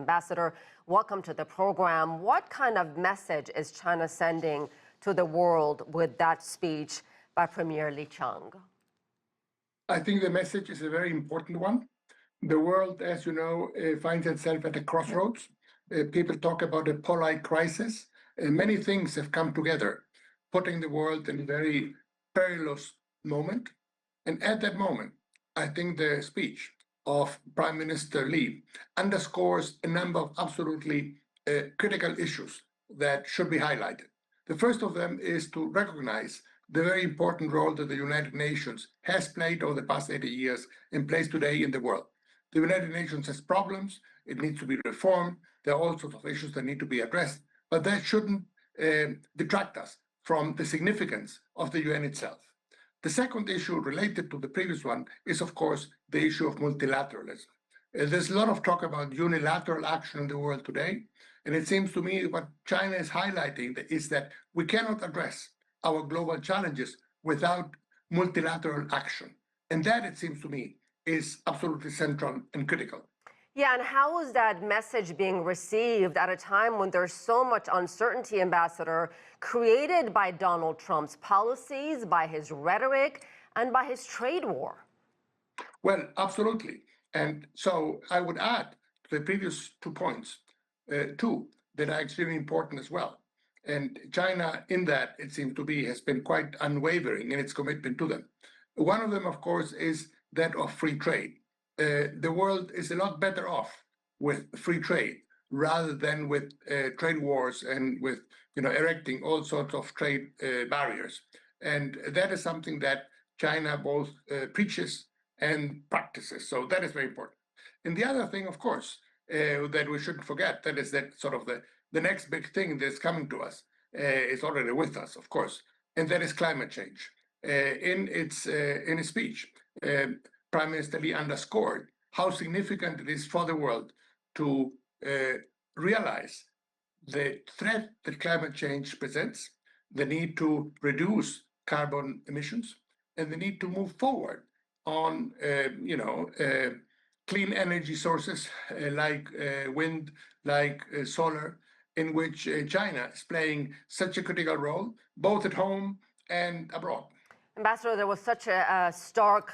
Ambassador, welcome to the program. What kind of message is China sending to the world with that speech by Premier Li Qiang? I think the message is a very important one. The world, as you know, finds itself at a crossroads. People talk about a polite crisis. Many things have come together, putting the world in a very perilous moment. And at that moment, I think the speech of Prime Minister Li underscores a number of absolutely critical issues that should be highlighted. The first of them is to recognize the very important role that the United Nations has played over the past 80 years and plays today in the world. The United Nations has problems, it needs to be reformed, there are all sorts of issues that need to be addressed, but that shouldn't detract us from the significance of the UN itself. The second issue related to the previous one is, of course, the issue of multilateralism. There's a lot of talk about unilateral action in the world today, and it seems to me what China is highlighting is that we cannot address our global challenges without multilateral action. And that, it seems to me, is absolutely central and critical. Yeah, and how is that message being received at a time when there's so much uncertainty, Ambassador, created by Donald Trump's policies, by his rhetoric, and by his trade war? Well, absolutely. And so I would add to the previous 2 points, two that are extremely important as well. And China, in that, it seems to be, has been quite unwavering in its commitment to them. One of them, of course, is that of free trade. The world is a lot better off with free trade rather than with trade wars and with erecting all sorts of trade barriers. And that is something that China both preaches and practices. So that is very important. And the other thing, of course, that we shouldn't forget, that is that sort of the next big thing that's coming to us is already with us, of course, and that is climate change. In his speech, Prime Minister Li underscored how significant it is for the world to realize the threat that climate change presents, the need to reduce carbon emissions, and the need to move forward on, clean energy sources like wind, like solar, in which China is playing such a critical role, both at home and abroad. Ambassador, there was such a stark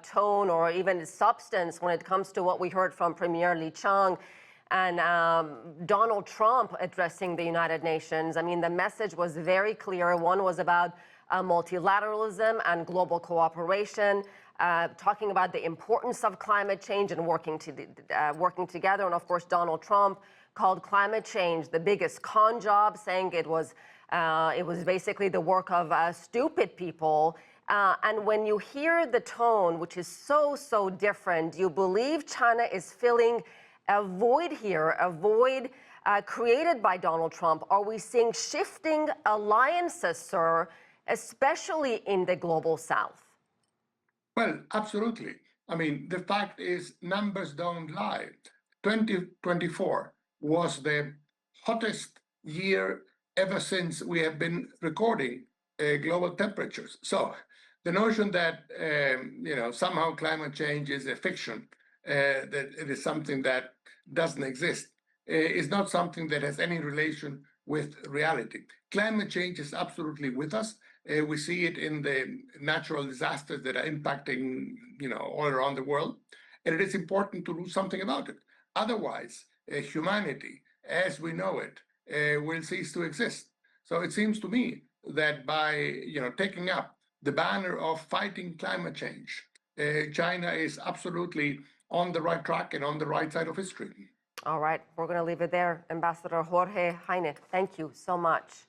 tone or even substance when it comes to what we heard from Premier Li Qiang and Donald Trump addressing the United Nations. I mean, the message was very clear. One was about multilateralism and global cooperation, talking about the importance of climate change and working together. And of course, Donald Trump called climate change the biggest con job, saying it was basically the work of stupid people. And when you hear the tone, which is so different, you believe China is filling a void here, a void created by Donald Trump. Are we seeing shifting alliances, sir, especially in the global south? Well, absolutely. I mean, the fact is, numbers don't lie. 2024 was the hottest year ever since we have been recording global temperatures. So the notion that somehow climate change is a fiction, that it is something that doesn't exist, is not something that has any relation with reality. Climate change is absolutely with us. We see it in the natural disasters that are impacting all around the world, and it is important to do something about it. Otherwise, humanity, as we know it, will cease to exist. So it seems to me that by taking up the banner of fighting climate change, China is absolutely on the right track and on the right side of history. All right, we're going to leave it there. Ambassador Jorge, Heine, thank you so much.